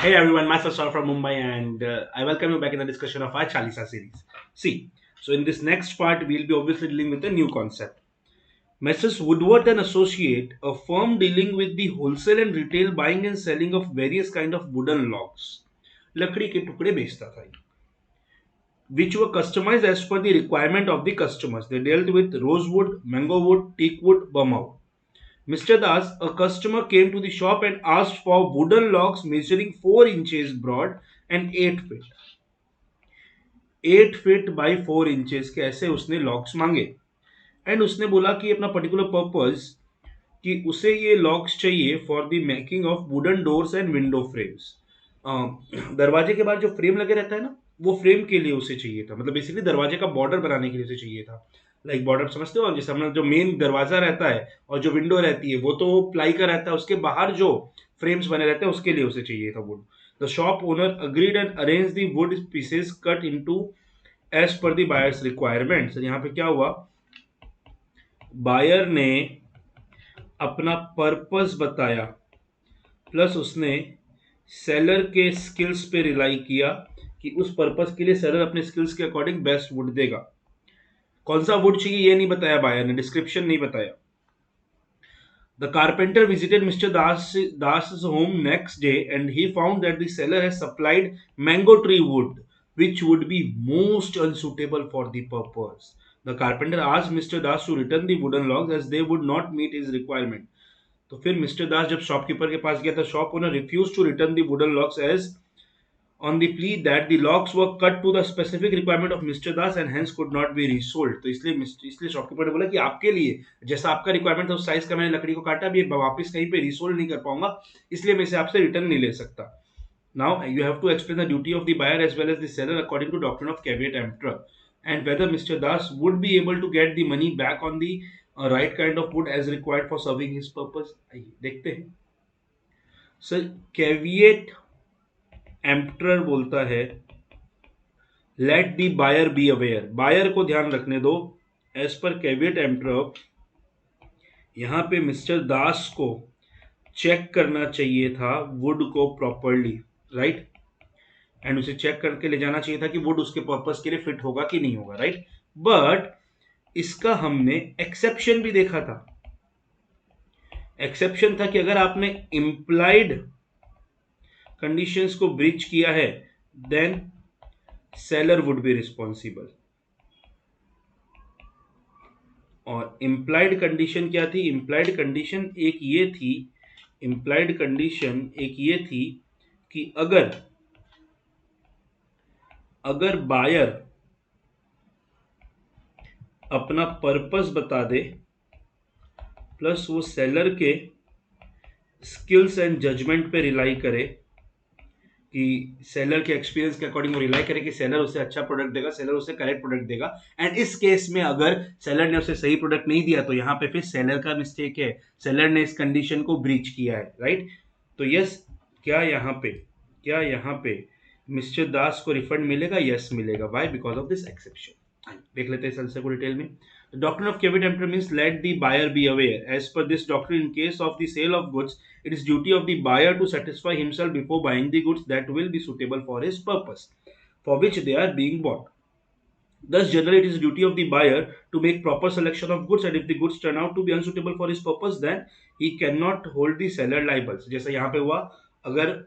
Hey everyone, myself Saurabh from Mumbai, and I welcome you back in the discussion of our Chalisa series. See, so in this next part, we'll be obviously dealing with a new concept. Messrs. Woodward and Associate, a firm dealing with the wholesale and retail buying and selling of various kind of wooden logs, लकड़ी के टुकड़े बेचता था, which were customized as per the requirement of the customers. They dealt with rosewood, mango wood, teak wood, bamau. Mr. Das, a customer came to the shop and asked for wooden logs measuring 4 inches broad and 8 feet. 8 feet by 4 inches के ऐसे उसने locks मांगे and उसने बोला कि अपना particular purpose कि उसे ये लॉक्स चाहिए for the making of wooden doors and window frames. दरवाजे के बाद जो फ्रेम लगे रहता है ना, वो फ्रेम के लिए उसे चाहिए था, मतलब बेसिकली दरवाजे का बॉर्डर बनाने के लिए उसे चाहिए था। लाइक बॉर्डर समझते हो, जैसे हमने जो मेन दरवाजा रहता है और जो विंडो रहती है वो तो प्लाई का रहता है, उसके बाहर जो फ्रेम्स बने रहते हैं उसके लिए उसे चाहिए था wood. The shop owner agreed and arrange the wood pieces cut into as per the buyer's requirements. यहाँ पे क्या हुआ, बायर ने अपना पर्पस बताया प्लस उसने सेलर के स्किल्स पे रिलाई किया कि उस पर्पस के लिए सेलर अपने स्किल्स के अकॉर्डिंग बेस्ट वुड देगा। कौन सा वुड चाहिए ये नहीं बताया बायर ने, डिस्क्रिप्शन नहीं बताया। The carpenter visited Mr. Das's home next day and he found that the seller has supplied mango tree wood, which would be most unsuitable for the purpose. The carpenter asked Mr. Das to return the wooden logs as they would not meet his requirement. तो फिर mister दास जब shopkeeper के पास गया था, shop owner refuse to return the wooden logs as on the plea that the locks were cut to the specific requirement of Mr. Das and hence could not be resold। तो इसलिए shopkeeper ने बोला कि आपके लिए जैसा आपका requirement था उस साइज का मैंने लकड़ी को काटा, अभी वापस कहीं पे रिसोल्ड नहीं कर पाऊंगा, इसलिए मैं इसे आपसे रिटर्न नहीं ले सकता। Now you have to explain the duty of the buyer as well as the seller according to doctrine of caveat emptor and whether Mr. Das would be able to get the money back on the right kind of wood as required for serving his purpose। आइए देखते हैं। Sir caveat emptor बोलता है let the buyer be aware, buyer को ध्यान रखने दो। As per caveat emptor यहाँ पे मिस्टर दास को चेक करना चाहिए था वुड को प्रॉपरली, राइट, एंड उसे चेक करके ले जाना चाहिए था कि वुड उसके पर्पस के लिए फिट होगा कि नहीं होगा, राइट। बट इसका हमने एक्सेप्शन भी देखा था। एक्सेप्शन था कि अगर आपने इंप्लाइड कंडीशंस को ब्रीच किया है then seller would be responsible. और इम्प्लाइड कंडीशन क्या थी? इम्प्लाइड कंडीशन एक ये थी कि अगर बायर अपना पर्पस बता दे प्लस वो सेलर के स्किल्स एंड जजमेंट पे रिलाई करे कि सेलर के एक्सपीरियंस के अकॉर्डिंग वो रिलाई करे कि सेलर उसे अच्छा प्रोडक्ट देगा, सेलर उसे करेक्ट प्रोडक्ट देगा। एंड इस केस में अगर सेलर ने उसे सही प्रोडक्ट नहीं दिया तो यहाँ पे फिर सेलर का मिस्टेक है, सेलर ने इस कंडीशन को ब्रीच किया है, राइट। तो यस, क्या यहाँ पे मिस्टर दास को रिफंड मिलेगा? यस मिलेगा। Why? Because of this exception. देख लेते हैं सेल्सर को डिटेल में। The doctrine of caveat emptor means let the buyer be aware. As per this doctrine, in case of the sale of goods, it is duty of the buyer to satisfy himself before buying the goods that will be suitable for his purpose, for which they are being bought. Thus, generally, it is duty of the buyer to make proper selection of goods, and if the goods turn out to be unsuitable for his purpose, then he cannot hold the seller liable. जैसा यहाँ पे हुआ, अगर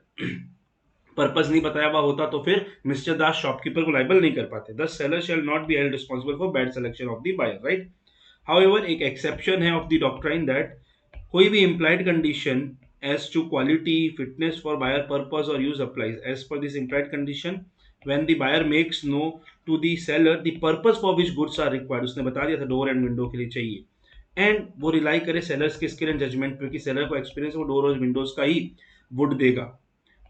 purpose नहीं बताया हुआ होता तो फिर मिस्टर दास शॉपकीपर को लाइबल नहीं कर पाते। Thus seller shall not be held responsible for bad selection of the buyer, right. However एक एक्सेप्शन है ऑफ द डॉक्ट्राइन दैट कोई भी implied condition as to quality, fitness for buyer purpose or use applies. As per this implied condition, when the buyer makes know to the seller the purpose for which goods are required, उसने बता दिया था door and window के लिए चाहिए, and वो rely करे sellers के स्किल एंड जजमेंट पे कि सेलर को एक्सपीरियंस वो डोर और विंडोज का ही वुड देगा,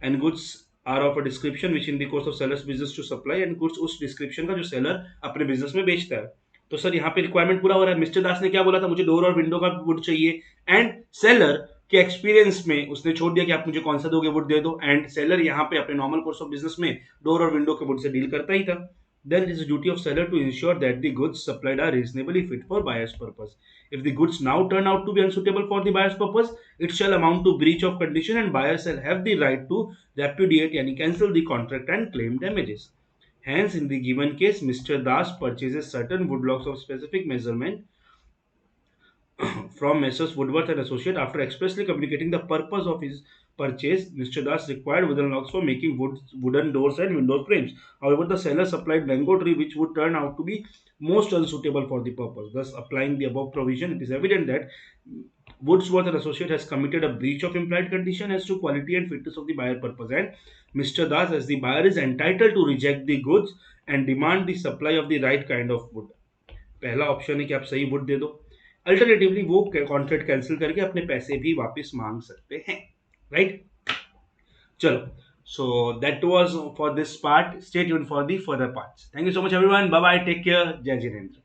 and goods are of a description which in the course of seller's business to supply, and goods उस डिस्क्रिप्शन का जो सेलर अपने बिजनेस में बेचता है। तो सर यहाँ पे रिक्वायरमेंट पूरा हो रहा है। मिस्टर दास ने क्या बोला था? मुझे डोर और विंडो का वुड चाहिए, एंड सेलर के एक्सपीरियंस में उसने छोड़ दिया कि आप मुझे कौन सा दोगे वुड दे दो, एंड सेलर यहाँ पे अपने नॉर्मल कोर्स ऑफ बिजनेस में डोर और विंडो के वुड से डील करता ही था। then it is the duty of seller to ensure that the goods supplied are reasonably fit for buyer's purpose. If the goods now turn out to be unsuitable for the buyer's purpose, it shall amount to breach of condition and buyer shall have the right to repudiate and cancel the contract and claim damages. Hence, in the given case, Mr. Das purchases certain woodblocks of specific measurement from Messrs. Woodworth and Associate. After expressly communicating the purpose of his purchase, Mr. Das required wooden logs for making wooden doors and window frames. However, the seller supplied mango tree which would turn out to be most unsuitable for the purpose. Thus, applying the above provision, it is evident that Woodsworth and Associate has committed a breach of implied condition as to quality and fitness of the buyer purpose, and Mr. Das, as the buyer, is entitled to reject the goods and demand the supply of the right kind of wood. पहला option है कि आप सही would they दो, alternatively वो contract cancel करके अपने पैसे भी वापस मांग सकते हैं, राइट? चलो, so that was for this part. Stay tuned for the further parts. Thank you so much everyone. Bye bye, take care. Jai Jinendra.